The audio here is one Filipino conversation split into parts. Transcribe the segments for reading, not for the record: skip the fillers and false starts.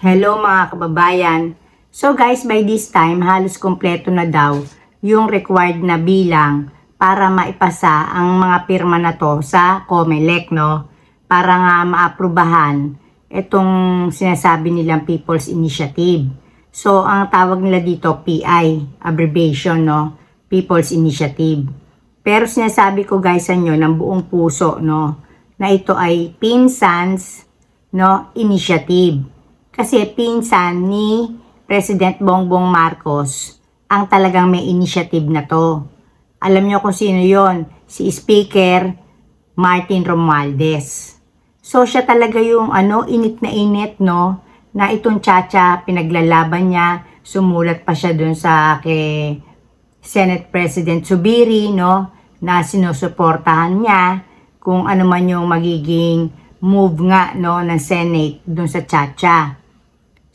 Hello mga kababayan. So guys, by this time, halos kompleto na daw yung required na bilang para maipasa ang mga pirma na to sa COMELEC, no? Para nga maaprubahan itong sinasabi nilang People's Initiative. So, ang tawag nila dito, PI, abbreviation, no? People's Initiative. Pero sinasabi ko guys sa inyo ng buong puso, no? Na ito ay Pinsans, no? Initiative. Kasi pinsan ni President Bongbong Marcos ang talagang may initiative na to. Alam niyo kung sino yon? Si Speaker Martin Romualdez. So siya talaga yung init na init, no? Na itong Chacha pinaglalaban niya. Sumulat pa siya dun sa kay Senate President Zubiri, no? Na sinusuportahan niya kung ano man yung magiging move nga, no, ng Senate dun sa Chacha.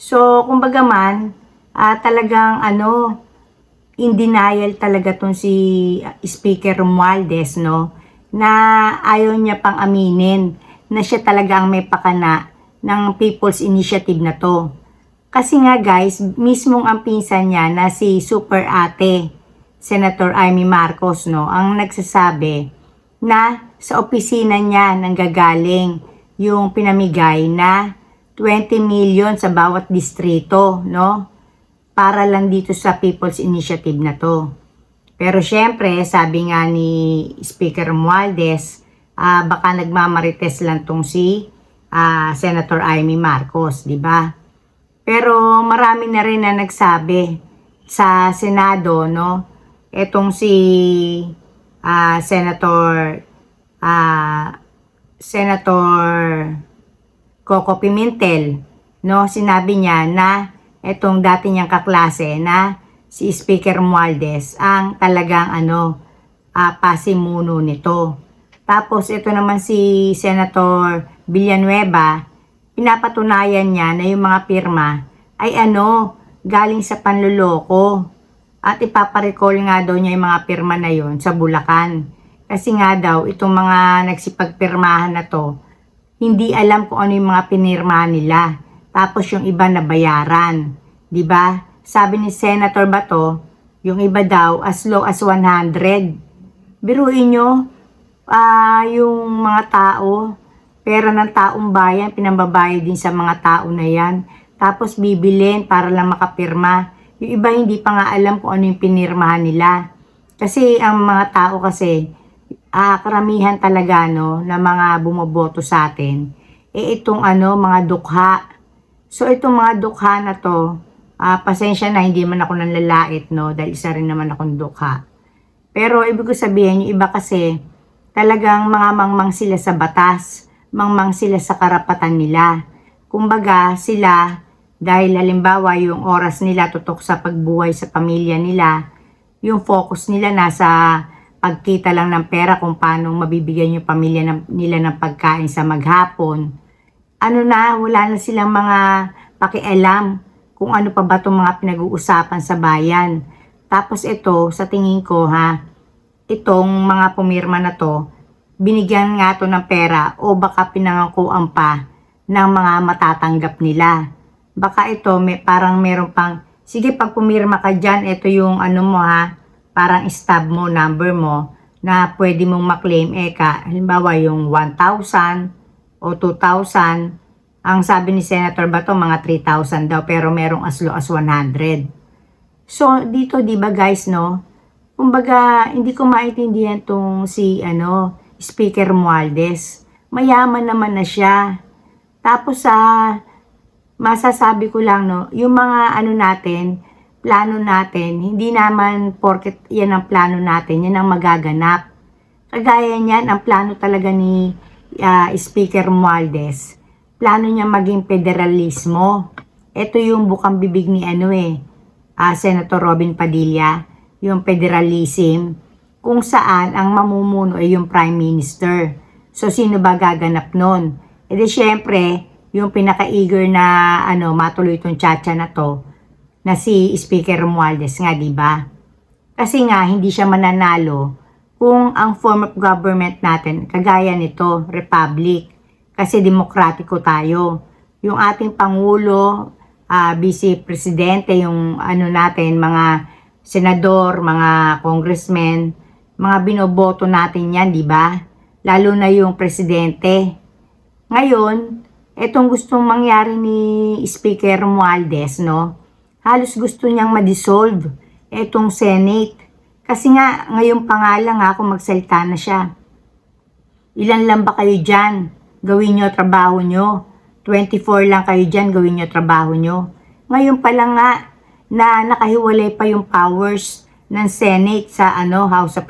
So, kumbaga man, talagang in denial talaga tong si Speaker Romualdez, no, na ayaw niya pang aminin na siya talaga ang may pakana ng People's Initiative na to. Kasi nga guys, mismong ang pinsan niya na si Super Ate, Senator Amy Marcos, no, ang nagsasabi na sa opisina niya nanggagaling yung pinamigay na 20 million sa bawat distrito, no? Para lang dito sa People's Initiative na to. Pero syempre, sabi nga ni Speaker Romualdez, baka nagmamarites lang tong si Senator Amy Marcos, di ba? Pero marami na rin na nagsabi sa Senado, no? Etong si Senator Coco Pimentel, no, sinabi niya na etong dati niyang kaklase na si Speaker Romualdez ang talagang pasimuno nito. Tapos ito naman si Senator Villanueva, pinapatunayan niya na yung mga pirma ay galing sa panluloko at ipaparecall nga daw niya yung mga pirma na yon sa Bulacan. Kasi nga daw itong mga nagsipagpirmahan na to, hindi alam kung ano yung mga pinirmahan nila. Tapos yung iba na bayaran. Diba? Sabi ni Senator Bato, yung iba daw as low as 100. Biruin nyo, yung mga tao, pera ng taong bayan, pinambabayad din sa mga tao na yan. Tapos bibilin para lang makapirma. Yung iba hindi pa nga alam kung ano yung pinirmahan nila. Kasi ang mga tao kasi, karamihan talaga na mga bumoboto sa atin itong mga dukha. So itong mga dukha na to, pasensya na hindi man ako nanlalait, no, dahil isa rin naman akong dukha. Pero ibig ko sabihin, yung iba kasi talagang mga mangmang sila sa batas, mangmang sila sa karapatan nila. Kumbaga sila, dahil halimbawa yung oras nila tutok sa pagbuhay sa pamilya nila, yung focus nila nasa pagkita lang ng pera kung paano mabibigyan yung pamilya nila ng pagkain sa maghapon. Wala na silang mga pakialam kung ano pa ba itong mga pinag-uusapan sa bayan. Tapos ito, sa tingin ko itong mga pumirma na to, binigyan nga to ng pera o baka pinangakuan pa ng mga matatanggap nila. Baka ito, parang meron pang, sige pag pumirma ka dyan, ito yung mo parang stub mo, number mo, na pwede mong maklaim halimbawa yung 1,000 o 2,000. Ang sabi ni Senator Bato, mga 3,000 daw, pero merong as low as 100. So, dito, di ba guys, no? Kumbaga, hindi ko maintindihan tong si, Speaker Romualdez. Mayaman naman na siya. Tapos, masasabi ko lang, no, yung mga natin, plano natin, hindi naman porket yan ang plano natin, yan ang magaganap. Kagaya niyan, ang plano talaga ni Speaker Romualdez, plano niya maging federalismo. Ito yung bukang bibig ni Senator Robin Padilla, yung federalism, kung saan ang mamumuno ay yung Prime Minister. So, sino ba gaganap nun? E di syempre, yung pinaka-eager na matuloy itong Chacha na to, na si Speaker Romualdez nga, di ba? Kasi nga, hindi siya mananalo kung ang form of government natin, kagaya nito, republic. Kasi demokratiko tayo. Yung ating Pangulo, vice presidente, yung ano natin, mga senador, mga congressmen, mga binoboto natin yan, di ba? Lalo na yung presidente. Ngayon, etong gustong mangyari ni Speaker Romualdez, no? Halos gusto niyang ma-dissolve etong Senate. Kasi nga, ngayon pa nga lang kung magsalita na siya. Ilan lang ba kayo dyan? Gawin nyo trabaho nyo. 24 lang kayo dyan, gawin nyo trabaho nyo. Ngayon pa lang nga, na nakahiwalay pa yung powers ng Senate sa House of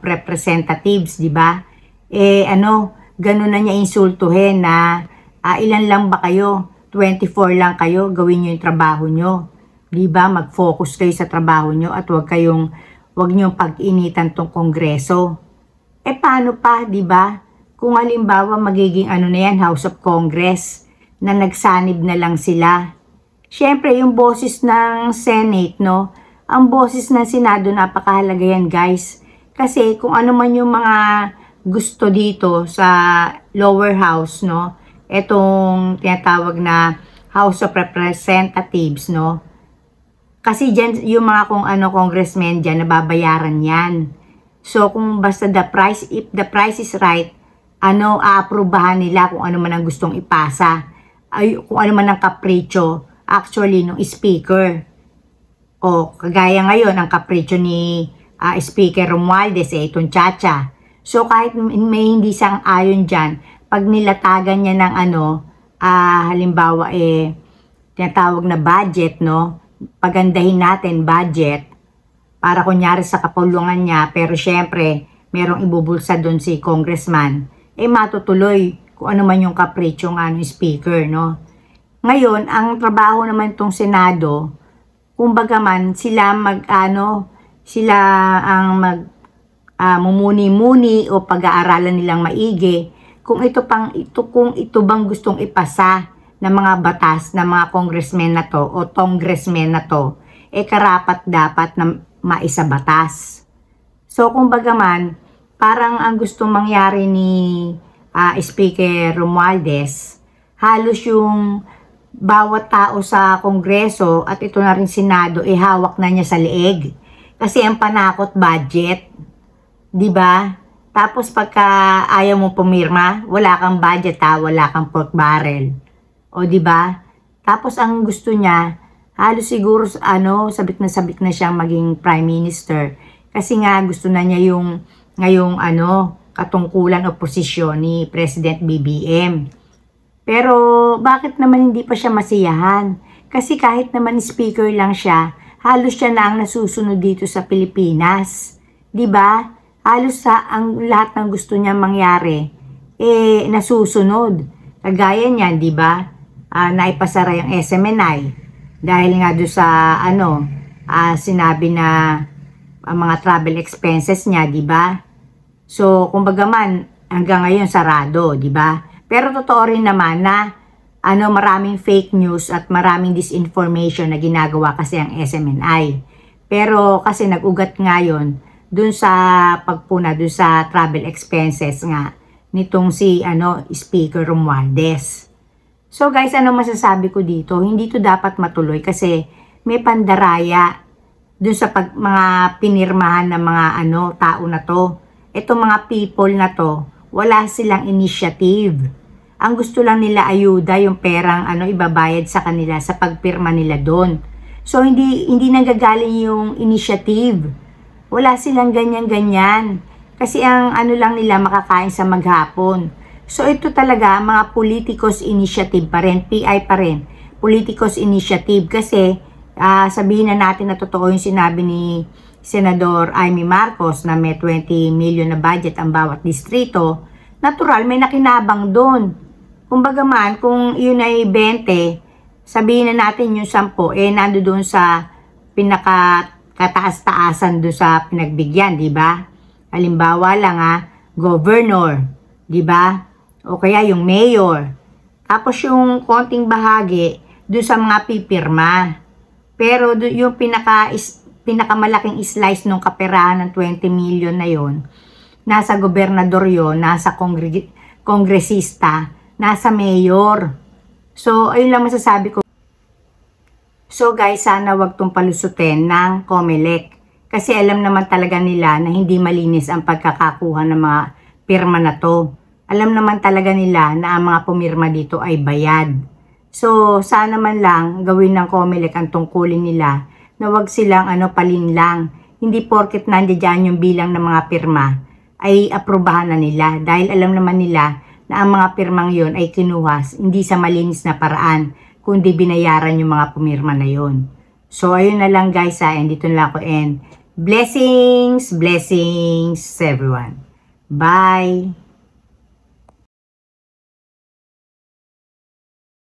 Representatives, di ba? Ganun na niya insultuhin na ilan lang ba kayo? 24 lang kayo, gawin nyo yung trabaho nyo. Di ba? Mag-focus kayo sa trabaho nyo at wag nyo pag-initan tong Kongreso. Paano pa, di ba? Kung halimbawa magiging na yan, House of Congress, na nagsanib na lang sila. Siyempre, yung boses ng Senate, no? Ang boses ng Senado, napakahalaga yan, guys. Kasi kung ano man yung mga gusto dito sa lower house, no? Etong tinatawag na House of Representatives, no? Kasi dyan, yung mga congressmen dyan, nababayaran yan. So, kung basta if the price is right, aaprubahan nila kung ano man ang gustong ipasa. Kung ano man ang kapritsyo, actually, nung speaker. O, kagaya ngayon, ang kapritsyo ni Speaker Romualdez, itong Chacha. So, kahit may hindi sang ayon dyan, pag nilatagan niya ng halimbawa, tinatawag na budget, no? Pagandahin natin budget para kunyari sa kapulungan niya, pero syempre merong ibubulsa doon si congressman, matutuloy kung ano man yung kapritsyo ng speaker, no? Ngayon, ang trabaho naman itong Senado, kumbaga man sila sila ang mumuni-muni o pag-aaralan nilang maigi kung ito bang gustong ipasa ng mga batas ng mga congressmen na to o congressmen na to, karapat dapat na maisabatas. So, kumbaga man, parang ang gustong mangyari ni Speaker Romualdez, halos yung bawat tao sa Kongreso at ito na rin Senado, hawak na niya sa leeg. Kasi ang panakot budget, di ba? Tapos pagka ayaw mo pumirma, wala kang budget wala kang pork barrel. O di ba? Tapos ang gusto niya, halos siguro sabik na siyang maging prime minister. Kasi nga gusto na niya yung ngayong katungkulan o posisyon ni President BBM. Pero bakit naman hindi pa siya masiyahan? Kasi kahit naman speaker lang siya, halos siya na ang nasusunod dito sa Pilipinas. 'Di ba? Halos ang lahat ng gusto niya mangyari nasusunod. Kagaya niyan, 'di ba? Naipasara yung SMNI dahil nga do sa sinabi na ang mga travel expenses niya, 'di ba? So, kumbaga man hanggang ngayon sarado, 'di ba? Pero totoo rin naman na maraming fake news at maraming disinformation na ginagawa kasi ang SMNI. Pero kasi nag-ugat ngayon dun sa pagpuna dun sa travel expenses nga nitong si Speaker Romualdez. So guys, masasabi ko dito? Hindi to dapat matuloy kasi may pandaraya dun sa mga pinirmahan ng mga tao na to. Itong mga people na to, wala silang initiative. Ang gusto lang nila ayuda, yung perang ibabayad sa kanila sa pagpirma nila doon. So hindi nanggagaling yung initiative. Wala silang ganyan-ganyan. Kasi ang lang nila makakain sa maghapon. So ito talaga mga politicos initiative pa rin, PI pa rin. Politicos initiative kasi sabihin na natin na totoo yung sinabi ni Senador Amy Marcos na may 20 million na budget ang bawat distrito. Natural, may nakinabang doon. Kumbaga man, kung yun ay 20, sabihin na natin yung 10, nando doon sa pinakataas-taasan doon sa pinagbigyan, di ba? Halimbawa lang governor, di ba? O kaya yung mayor. Tapos yung konting bahagi doon sa mga pipirma. Pero yung pinakamalaking slice ng kaperahan ng 20 million na yon, nasa gobernador yon, nasa kongresista, nasa mayor. So, ayun lang masasabi ko. So guys, sana wag tong palusutin ng COMELEC. Kasi alam naman talaga nila na hindi malinis ang pagkakakuha ng mga pirma na to. Alam naman talaga nila na ang mga pumirma dito ay bayad. So sana man lang gawin ng COMELEC ang tungkulin nila na wag silang palinlang. Hindi porket nandiyan yung bilang ng mga pirma ay aprubahan na nila. Dahil alam naman nila na ang mga pirmang yon ay kinuha hindi sa malinis na paraan, kundi binayaran yung mga pumirma na yon. So, ayun na lang guys and dito na lang ako end. Blessings, blessings everyone. Bye!